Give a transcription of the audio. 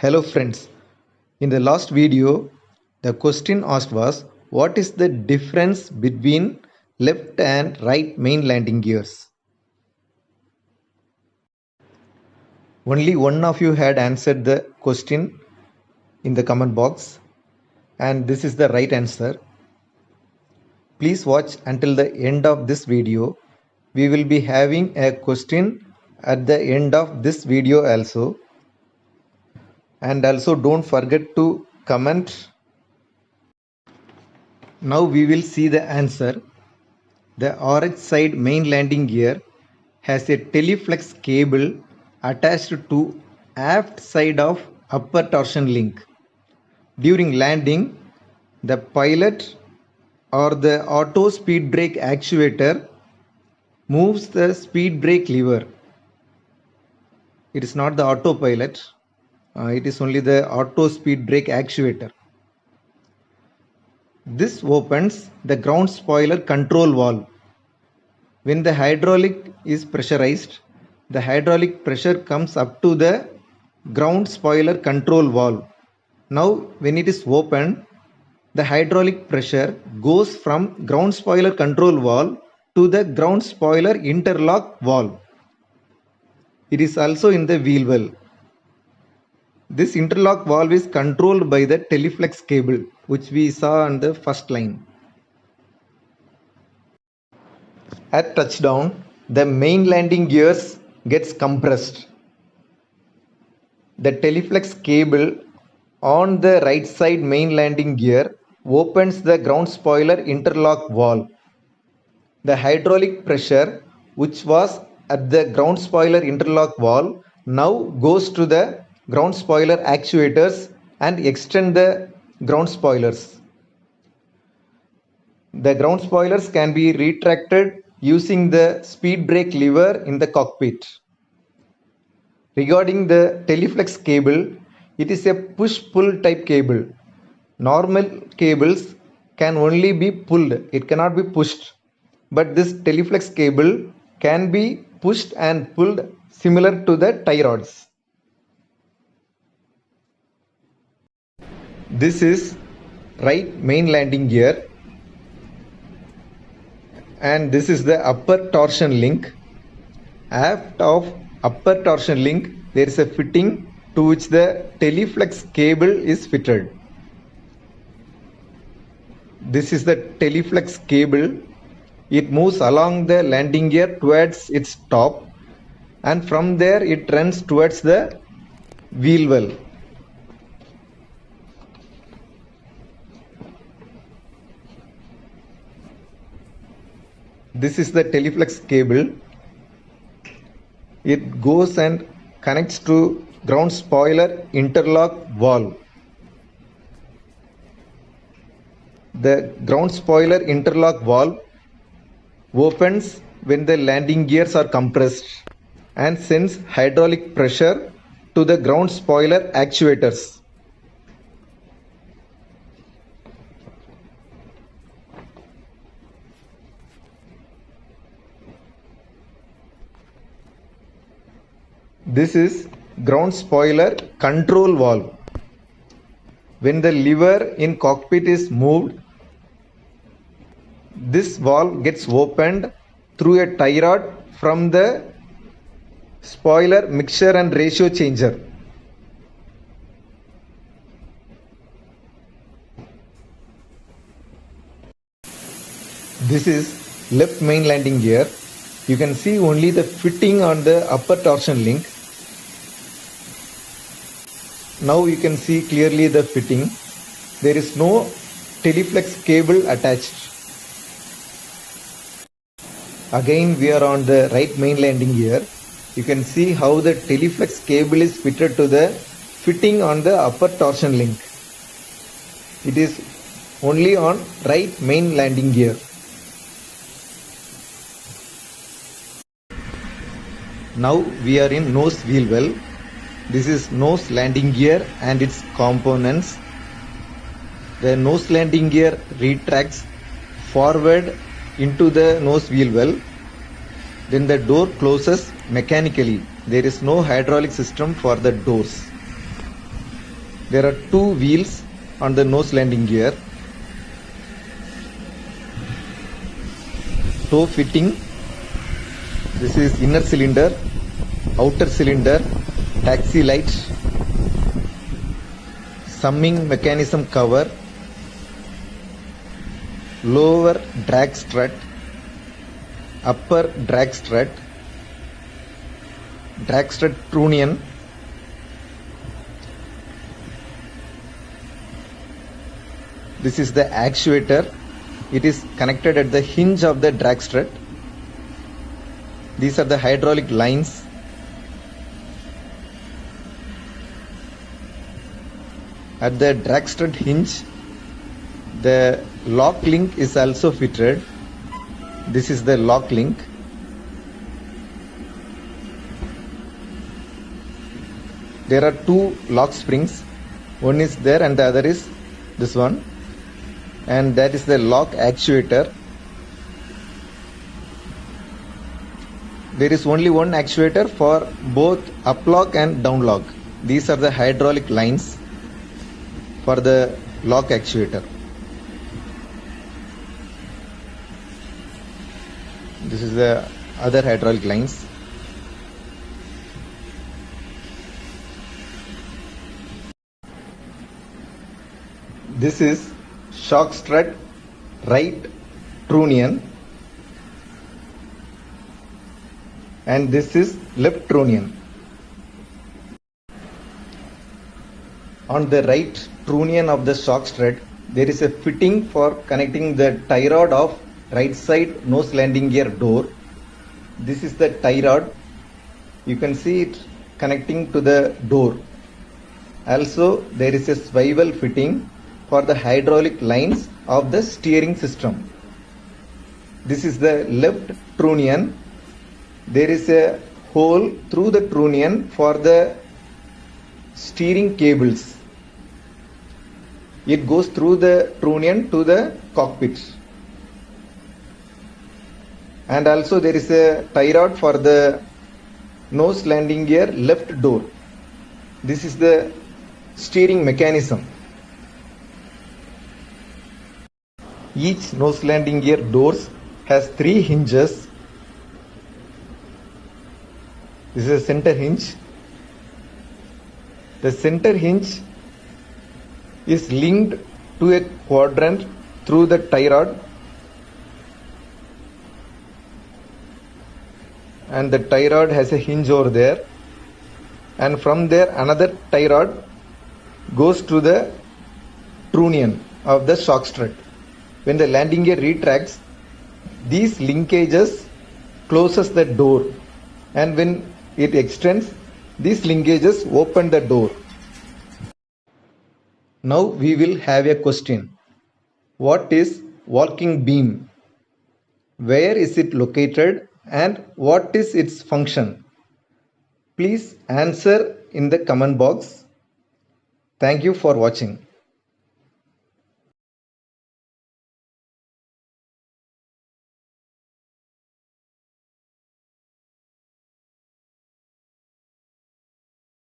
Hello friends, in the last video the question asked was what is the difference between left and right main landing gears? Only one of you had answered the question in the comment box and this is the right answer. Please watch until the end of this video. We will be having a question at the end of this video also. And also don't forget to comment. Now we will see the answer. The RH side main landing gear has a teleflex cable attached to aft side of upper torsion link. During landing, the pilot or the auto speed brake actuator moves the speed brake lever. It is not the autopilot. It is only the auto speed brake actuator. This opens the ground spoiler control valve. When the hydraulic is pressurized, the hydraulic pressure comes up to the ground spoiler control valve. Now when it is open, the hydraulic pressure goes from ground spoiler control valve to the ground spoiler interlock valve. It is also in the wheel well. This interlock valve is controlled by the teleflex cable which we saw on the first line. At touchdown, the main landing gears gets compressed. The teleflex cable on the right side main landing gear opens the ground spoiler interlock valve. The hydraulic pressure which was at the ground spoiler interlock valve now goes to the ground spoiler actuators and extend the ground spoilers. The ground spoilers can be retracted using the speed brake lever in the cockpit. Regarding the teleflex cable, it is a push-pull type cable. Normal cables can only be pulled, it cannot be pushed. But this teleflex cable can be pushed and pulled similar to the tie rods. This is right main landing gear and this is the upper torsion link. Aft of upper torsion link there is a fitting to which the teleflex cable is fitted. This is the teleflex cable. It moves along the landing gear towards its top and from there it runs towards the wheel well. This is the teleflex cable. It goes and connects to ground spoiler interlock valve. The ground spoiler interlock valve opens when the landing gears are compressed and sends hydraulic pressure to the ground spoiler actuators. This is ground spoiler control valve. When the lever in cockpit is moved, this valve gets opened through a tie rod from the spoiler mixture and ratio changer. This is left main landing gear. You can see only the fitting on the upper torsion link. Now you can see clearly the fitting. There is no teleflex cable attached. Again we are on the right main landing gear. You can see how the teleflex cable is fitted to the fitting on the upper torsion link. It is only on right main landing gear. Now we are in nose wheel well. This is nose landing gear and its components. The nose landing gear retracts forward into the nose wheel well. Then the door closes mechanically. There is no hydraulic system for the doors. There are two wheels on the nose landing gear. Toe fitting. This is inner cylinder, outer cylinder, taxi light, summing mechanism cover, lower drag strut, upper drag strut trunnion, this is the actuator. It is connected at the hinge of the drag strut. These are the hydraulic lines. At the drag strut hinge, the lock link is also fitted. This is the lock link. There are two lock springs. One is there and the other is this one. And that is the lock actuator. There is only one actuator for both up lock and down lock. These are the hydraulic lines for the lock actuator. This is the other hydraulic lines. This is shock strut right trunnion and this is left trunnion. On the right trunnion of the shock strut, there is a fitting for connecting the tie rod of right side nose landing gear door. This is the tie rod. You can see it connecting to the door. Also, there is a swivel fitting for the hydraulic lines of the steering system. This is the left trunnion. There is a hole through the trunnion for the steering cables. It goes through the trunnion to the cockpit. And also there is a tie rod for the nose landing gear left door. This is the steering mechanism. Each nose landing gear doors has 3 hinges. This is a center hinge. The center hinge is linked to a quadrant through the tie rod, and the tie rod has a hinge over there, and from there another tie rod goes to the trunnion of the shock strut. When the landing gear retracts, these linkages closes the door, and when it extends, these linkages open the door. Now we will have a question. What is walking beam? Where is it located and what is its function? Please answer in the comment box. Thank you for watching.